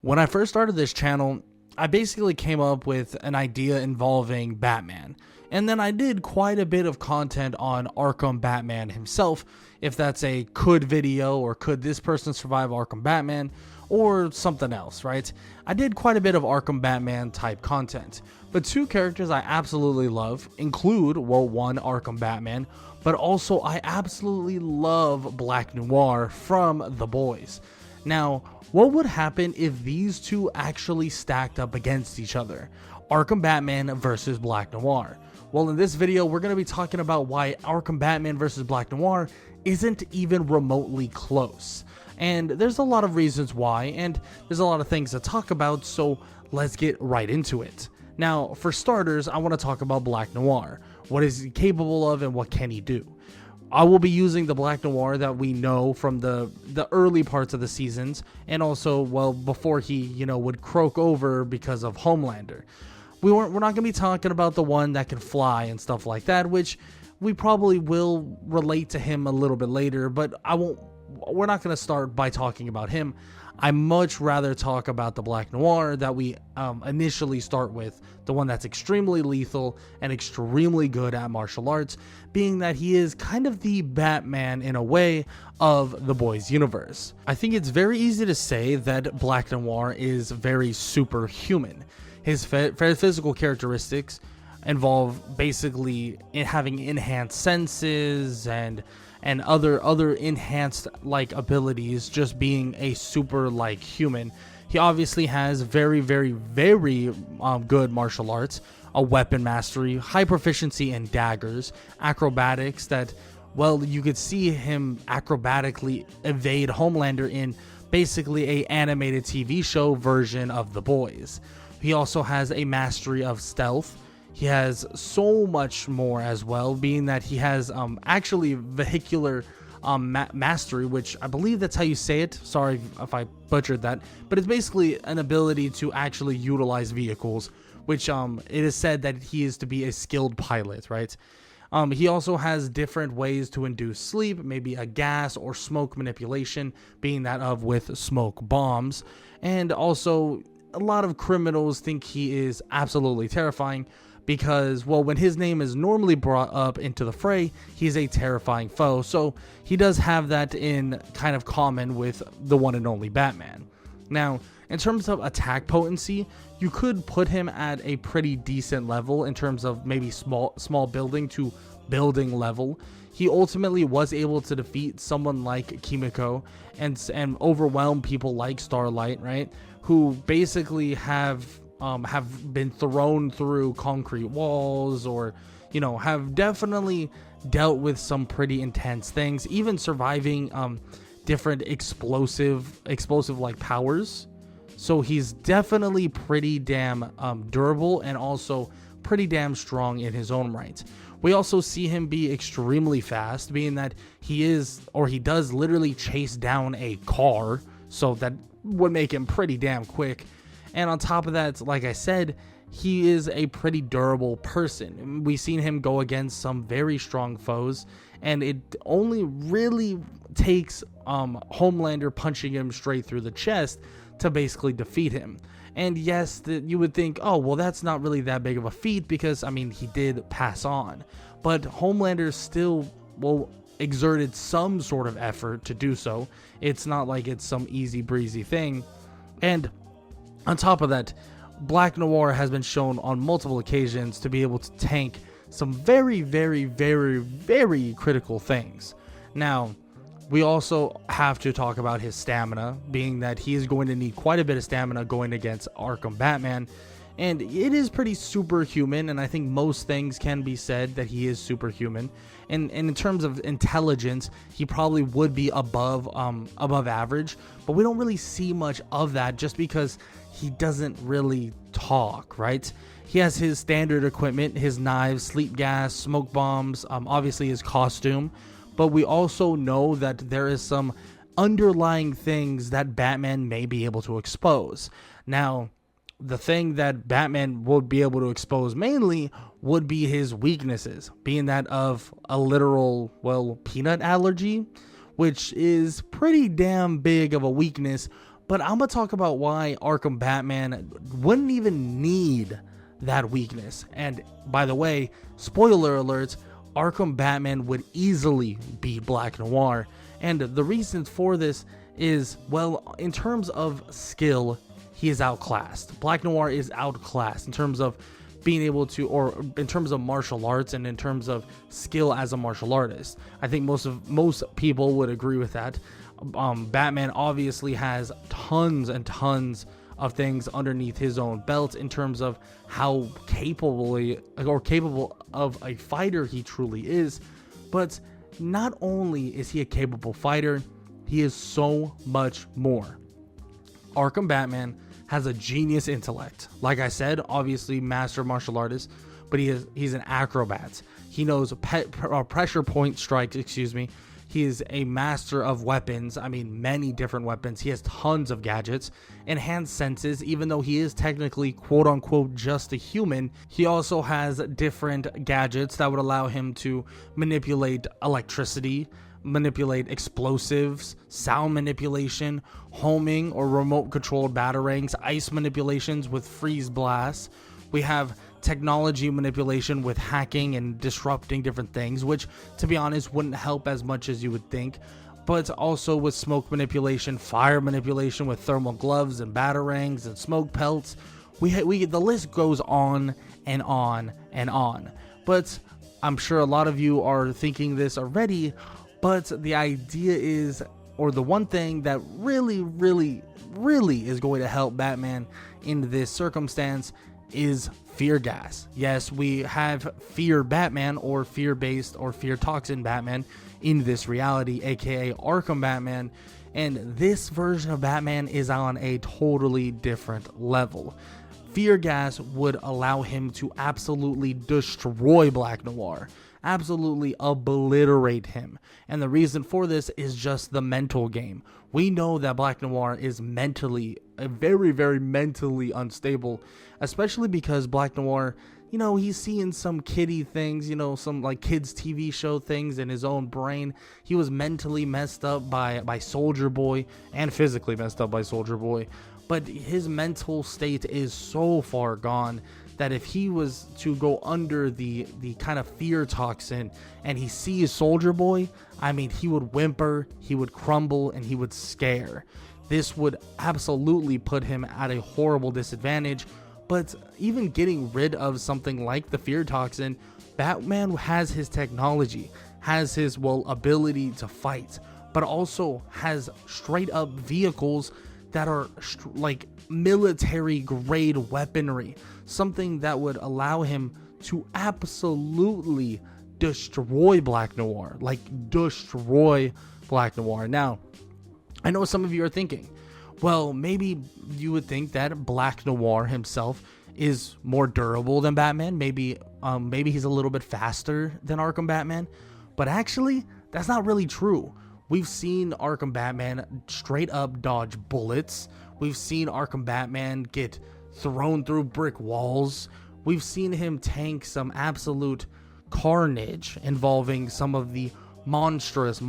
When I first started this channel, I basically came up with an idea involving Batman. And then I did quite a bit of content on Arkham Batman himself, if that's a could video or could this person survive Arkham Batman or something else, right? I did quite a bit of Arkham Batman type content. But two characters I absolutely love include, well, one, Arkham Batman, but also I absolutely love Black Noir from The Boys. Now, what would happen if these two actually stacked up against each other? Arkham Batman versus Black Noir. Well, in this video, we're going to be talking about why Arkham Batman versus Black Noir isn't even remotely close. And there's a lot of reasons why, and there's a lot of things to talk about, so let's get right into it. Now, for starters, I want to talk about Black Noir. What is he capable of and what can he do? I will be using the Black Noir that we know from the early parts of the seasons, and also, well, before he, would croak over because of Homelander. We're not going to be talking about the one that can fly and stuff like that, which we probably will relate to him a little bit later, but we're not going to start by talking about him. I much rather talk about the Black Noir that we initially start with, the one that's extremely lethal and extremely good at martial arts, being that he is kind of the Batman in a way of the Boys universe. I think it's very easy to say that Black Noir is very superhuman. His physical characteristics involve basically having enhanced senses and other enhanced abilities, just being a super human. He obviously has very good martial arts, a weapon mastery, high proficiency in daggers, acrobatics that, well, you could see him acrobatically evade Homelander in basically a animated TV show version of The Boys. He also has a mastery of stealth. He has so much more as well, being that he has actually vehicular mastery, which I believe that's how you say it. Sorry if I butchered that, but it's basically an ability to actually utilize vehicles, which it is said that he is to be a skilled pilot, right? He also has different ways to induce sleep, maybe a gas or smoke manipulation, being that of with smoke bombs, and also a lot of criminals think he is absolutely terrifying because, well, when his name is normally brought up into the fray, he's a terrifying foe. So he does have that in kind of common with the one and only Batman. Now, in terms of attack potency, you could put him at a pretty decent level in terms of maybe small building to building level. He ultimately was able to defeat someone like Kimiko and overwhelm people like Starlight, right? Who basically have been thrown through concrete walls or, have definitely dealt with some pretty intense things, even surviving different explosive powers. So he's definitely pretty damn durable and also pretty damn strong in his own right. We also see him be extremely fast, being that he does literally chase down a car, so that would make him pretty damn quick. And on top of that, like I said, he is a pretty durable person. We've seen him go against some very strong foes, and it only really takes Homelander punching him straight through the chest to basically defeat him. And yes, you would think, oh, well, that's not really that big of a feat because, he did pass on. But Homelander still, exerted some sort of effort to do so. It's not like it's some easy breezy thing. And on top of that, Black Noir has been shown on multiple occasions to be able to tank some very critical things. Now, we also have to talk about his stamina, being that he is going to need quite a bit of stamina going against Arkham Batman. And it is pretty superhuman, and I think most things can be said that he is superhuman. And in terms of intelligence, he probably would be above average, but we don't really see much of that just because he doesn't really talk, right? He has his standard equipment, his knives, sleep gas, smoke bombs, obviously his costume, but we also know that there is some underlying things that Batman may be able to expose. Now, the thing that Batman would be able to expose mainly would be his weaknesses, being that of a literal, peanut allergy, which is pretty damn big of a weakness, But I'm going to talk about why Arkham Batman wouldn't even need that weakness. And by the way, spoiler alerts, Arkham Batman would easily beat Black Noir. And the reasons for this is, well, in terms of skill, he is outclassed. Black Noir is outclassed in terms of being able to, or in terms of martial arts and in terms of skill as a martial artist. I think most people would agree with that. Batman obviously has tons and tons of things underneath his own belt in terms of how capable of a fighter he truly is. But not only is he a capable fighter, he is so much more. Arkham Batman has a genius intellect. Like I said, obviously master martial artist, but he's an acrobat. He knows pressure point strikes, He is a master of weapons. I mean, many different weapons. He has tons of gadgets, enhanced senses. Even though he is technically quote unquote just a human, he also has different gadgets that would allow him to manipulate electricity, manipulate explosives, sound manipulation, homing or remote controlled batarangs, ice manipulations with freeze blasts. We have technology manipulation with hacking and disrupting different things, which to be honest wouldn't help as much as you would think, but also with smoke manipulation, fire manipulation with thermal gloves and batarangs and smoke pelts. We the list goes on and on and on. But I'm sure a lot of you are thinking this already, but the idea is, or the one thing that really is going to help Batman in this circumstance is fear gas. Yes, we have fear Batman, or fear-based or fear toxin Batman in this reality, aka Arkham Batman, and this version of Batman is on a totally different level. Fear gas would allow him to absolutely destroy Black Noir, absolutely obliterate him. And the reason for this is just the mental game. We know that Black Noir is mentally, very mentally unstable, especially because Black Noir, he's seeing some kiddie things, some like kids TV show things in his own brain. He was mentally messed up by Soldier Boy and physically messed up by Soldier Boy. But his mental state is so far gone that if he was to go under the kind of fear toxin and he sees Soldier Boy, I mean, he would whimper, he would crumble, and he would scare. This would absolutely put him at a horrible disadvantage. But even getting rid of something like the fear toxin, Batman has his technology, has his, ability to fight, but also has straight up vehicles that are like military grade weaponry, something that would allow him to absolutely destroy Black Noir, Now, I know some of you are thinking, well, maybe you would think that Black Noir himself is more durable than Batman. Maybe he's a little bit faster than Arkham Batman, but actually that's not really true. We've seen Arkham Batman straight up dodge bullets. We've seen Arkham Batman get thrown through brick walls. We've seen him tank some absolute carnage involving some of the monstrous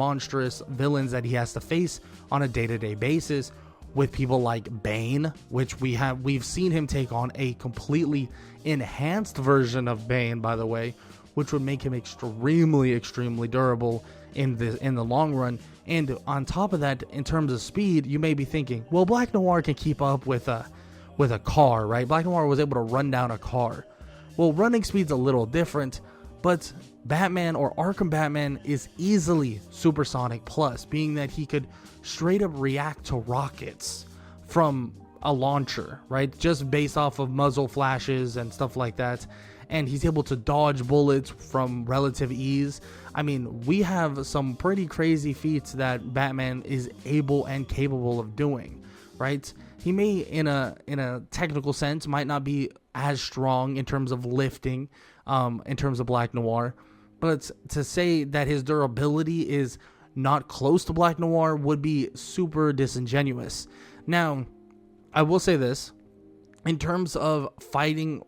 villains that he has to face on a day-to-day basis, with people like Bane, which we've seen him take on a completely enhanced version of Bane, by the way, which would make him extremely durable in the long run. And on top of that, in terms of speed, you may be thinking, well, Black Noir can keep up with a car, right? Black Noir was able to run down a car. Well, running speed's a little different, but Batman, or Arkham Batman, is easily supersonic plus, being that he could straight up react to rockets from a launcher, right? Just based off of muzzle flashes and stuff like that. And he's able to dodge bullets from relative ease. I mean, we have some pretty crazy feats that Batman is able and capable of doing, right? He may, in a technical sense, might not be as strong in terms of lifting, in terms of Black Noir, but to say that his durability is not close to Black Noir would be super disingenuous. Now, I will say this. In terms of fighting,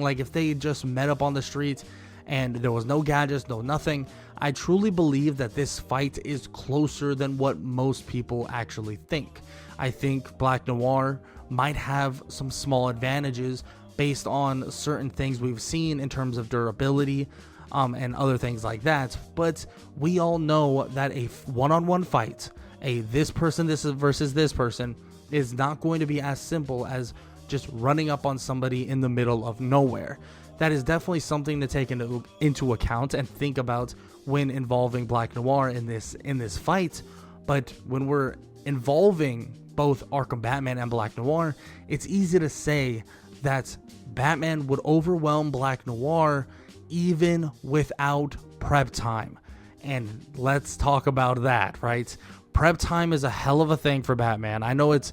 like if they just met up on the streets and there was no gadgets, no nothing, I truly believe that this fight is closer than what most people actually think. I think Black Noir might have some small advantages based on certain things we've seen in terms of durability, and other things like that. But we all know that a one-on-one fight, this person versus this person, is not going to be as simple as just running up on somebody in the middle of nowhere. That is definitely something to take into account and think about when involving Black Noir in this fight. But when we're involving both Arkham Batman and Black Noir, it's easy to say that Batman would overwhelm Black Noir even without prep time. And let's talk about that, right? Prep time is a hell of a thing for Batman. I know it's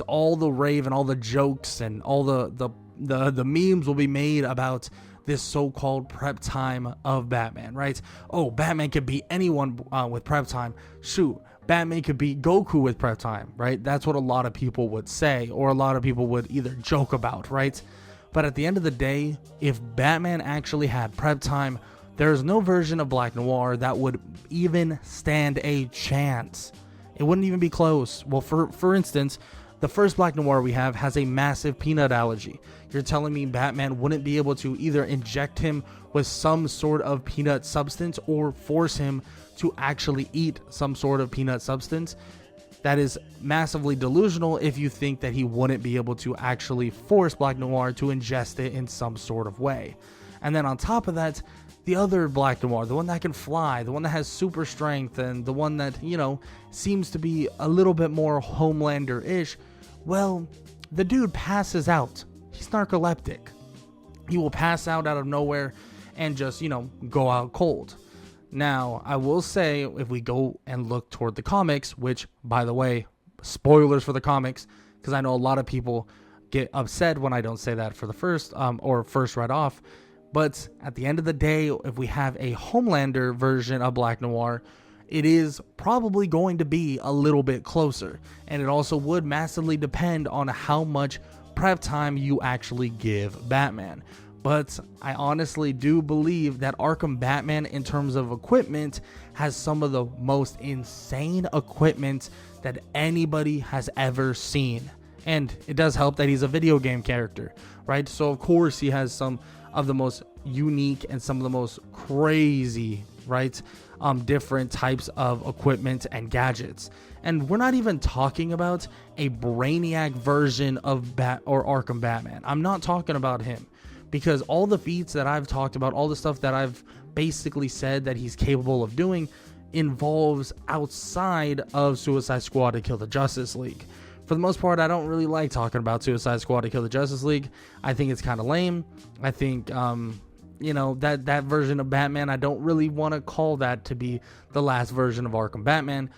all the rave and all the jokes and all the memes will be made about this so-called prep time of Batman, right? Oh, Batman could beat anyone with prep time. Shoot, Batman could beat Goku with prep time, right? That's what a lot of people would say, or a lot of people would either joke about, right? But at the end of the day, if Batman actually had prep time, there's no version of Black Noir that would even stand a chance. It wouldn't even be close. Well, for instance, the first Black Noir we have has a massive peanut allergy. You're telling me Batman wouldn't be able to either inject him with some sort of peanut substance or force him to actually eat some sort of peanut substance? That is massively delusional if you think that he wouldn't be able to actually force Black Noir to ingest it in some sort of way. And then on top of that, the other Black Noir, the one that can fly, the one that has super strength, and the one that, seems to be a little bit more Homelander-ish, well, the dude passes out. He's narcoleptic. He will pass out of nowhere and just, go out cold. Now, I will say, if we go and look toward the comics, which, by the way, spoilers for the comics, because I know a lot of people get upset when I don't say that for the first right off. But at the end of the day, if we have a Homelander version of Black Noir, it is probably going to be a little bit closer. And it also would massively depend on how much prep time you actually give Batman. But I honestly do believe that Arkham Batman, in terms of equipment, has some of the most insane equipment that anybody has ever seen. And it does help that he's a video game character, right? So of course he has some of the most unique and some of the most crazy, right, different types of equipment and gadgets. And we're not even talking about a Brainiac version of Arkham Batman. I'm not talking about him, because all the feats that I've talked about, all the stuff that I've basically said that he's capable of doing, involves outside of Suicide Squad to Kill the Justice League. For the most part, I don't really like talking about Suicide Squad to Kill the Justice League. I think it's kind of lame. I think, that version of Batman, I don't really want to call that to be the last version of Arkham Batman.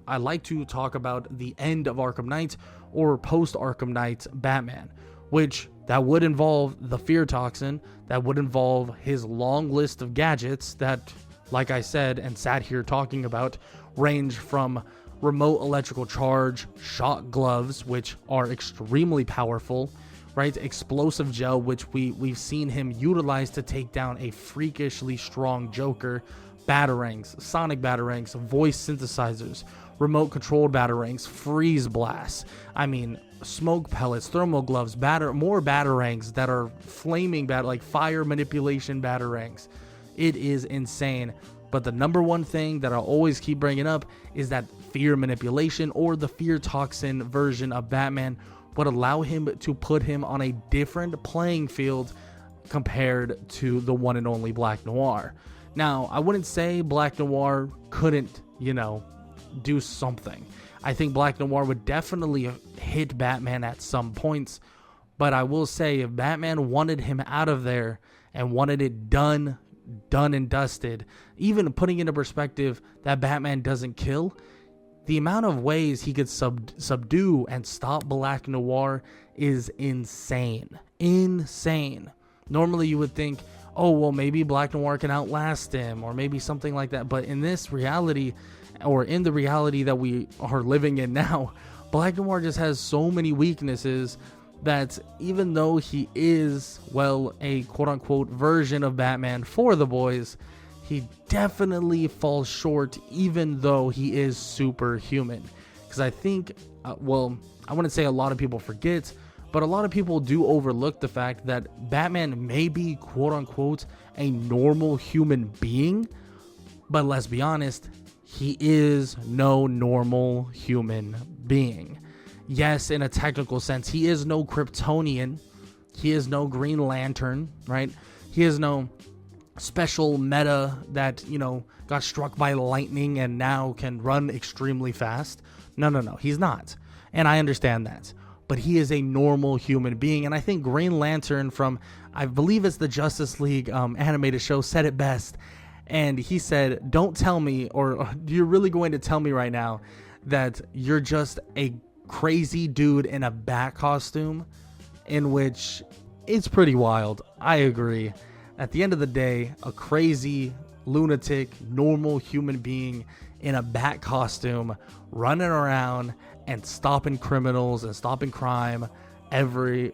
I like to talk about the end of Arkham Knight or post Arkham Knight Batman, which that would involve the fear toxin, that would involve his long list of gadgets that, like I said and sat here talking about, range from remote electrical charge, shock gloves, which are extremely powerful, right? Explosive gel, which we've seen him utilize to take down a freakishly strong Joker, batarangs, sonic batarangs, voice synthesizers, remote controlled batarangs, freeze blasts. I mean, smoke pellets, thermal gloves, more batarangs that are flaming like fire manipulation batarangs. It is insane. But the number one thing that I'll always keep bringing up is that fear manipulation, or the fear toxin version of Batman, would allow him to put him on a different playing field compared to the one and only Black Noir. Now, I wouldn't say Black Noir couldn't, do something. I think Black Noir would definitely hit Batman at some points, but I will say, if Batman wanted him out of there and wanted it done and dusted, even putting into perspective that Batman doesn't kill, the amount of ways he could subdue and stop Black Noir is insane. Normally you would think, oh, well, maybe Black Noir can outlast him, or maybe something like that. But in this reality, or in the reality that we are living in now, Black Noir just has so many weaknesses that even though he is, well, a quote-unquote version of Batman for the boys, he definitely falls short even though he is superhuman. Because I think, well, I wouldn't say a lot of people forget, but a lot of people do overlook the fact that Batman may be quote-unquote a normal human being, but let's be honest, he is no normal human being. Yes, in a technical sense, he is no Kryptonian. He is no Green Lantern, right? He is no special meta that, you know, got struck by lightning and now can run extremely fast. No, he's not. And I understand that. But he is a normal human being. And I think Green Lantern from, I believe it's the Justice League animated show, said it best. And he said, don't tell me, or you're really going to tell me right now that you're just a crazy dude in a bat costume, in which it's pretty wild. I agree. At the end of the day, a crazy, lunatic, normal human being in a bat costume running around and stopping criminals and stopping crime every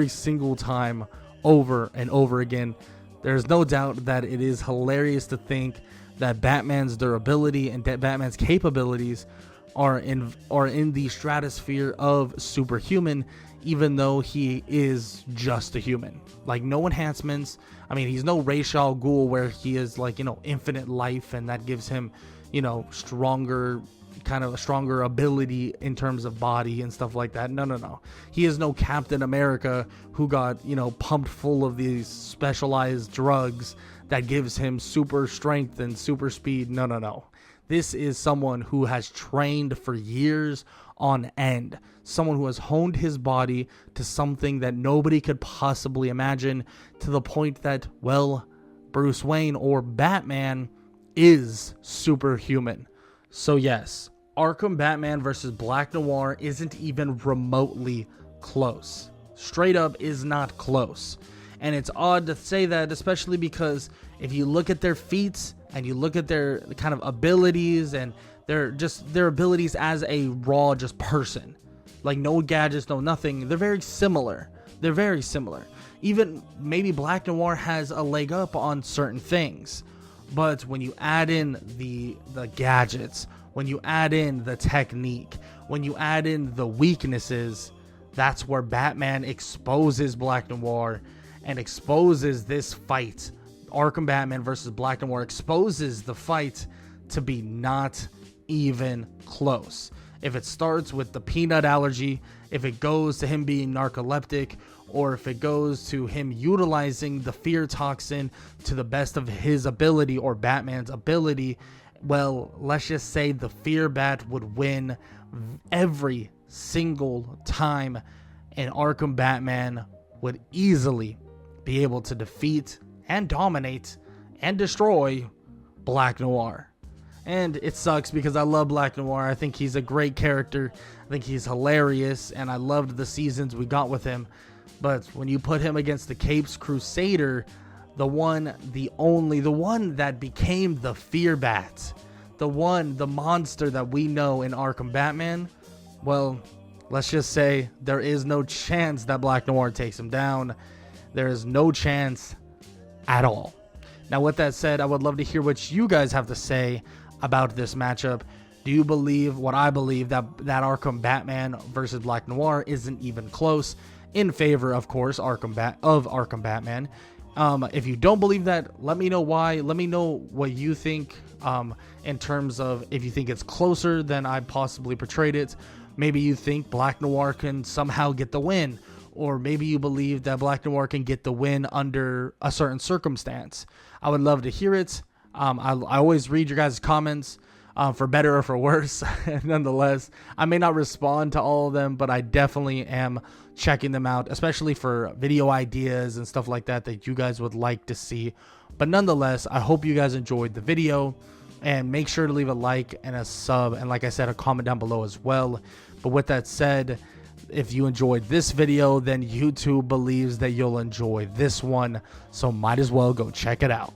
single time over and over again. There's no doubt that it is hilarious to think that Batman's durability and Batman's capabilities are in the stratosphere of superhuman, even though he is just a human. Like, no enhancements. I mean, he's no Ra's al Ghul where he is like, you know, infinite life and that gives him, you know, stronger ability in terms of body and stuff like that. No. He is no Captain America who got, you know, pumped full of these specialized drugs that gives him super strength and super speed. No. This is someone who has trained for years on end. Someone who has honed his body to something that nobody could possibly imagine, to the point that, well, Bruce Wayne or Batman is superhuman. So yes, Arkham Batman versus Black Noir isn't even remotely close. Straight up is not close. And it's odd to say that, especially because if you look at their feats and you look at their kind of abilities and their abilities as a raw just person, like no gadgets, no nothing, they're very similar. Even maybe Black Noir has a leg up on certain things, but when you add in the gadgets, when you add in the technique, when you add in the weaknesses, that's where Batman exposes Black Noir and exposes this fight. Arkham Batman versus Black Noir exposes the fight to be not even close. If it starts with the peanut allergy, if it goes to him being narcoleptic, or if it goes to him utilizing the fear toxin to the best of his ability or Batman's ability, well, let's just say the Fear Bat would win every single time, and Arkham Batman would easily be able to defeat and dominate and destroy Black Noir. And it sucks because I love Black Noir. I think he's a great character. I think he's hilarious, and I loved the seasons we got with him. But when you put him against the Capes Crusader, the one, the only, the one that became the Fear Bat, the monster that we know in Arkham Batman, well, let's just say there is no chance that Black Noir takes him down. There is no chance at all. Now, with that said, I would love to hear what you guys have to say about this matchup. Do you believe what I believe, that Arkham Batman versus Black Noir isn't even close, in favor, of course, Arkham Batman? If you don't believe that, let me know why. Let me know what you think in terms of if you think it's closer than I possibly portrayed it. Maybe you think Black Noir can somehow get the win, or maybe you believe that Black Noir can get the win under a certain circumstance. I would love to hear it. I always read your guys' comments, for better or for worse. Nonetheless, I may not respond to all of them, but I definitely am checking them out, especially for video ideas and stuff like that you guys would like to see. But nonetheless, I hope you guys enjoyed the video, and make sure to leave a like and a sub, and like I said, a comment down below as well. But with that said, if you enjoyed this video, then YouTube believes that you'll enjoy this one, so might as well go check it out.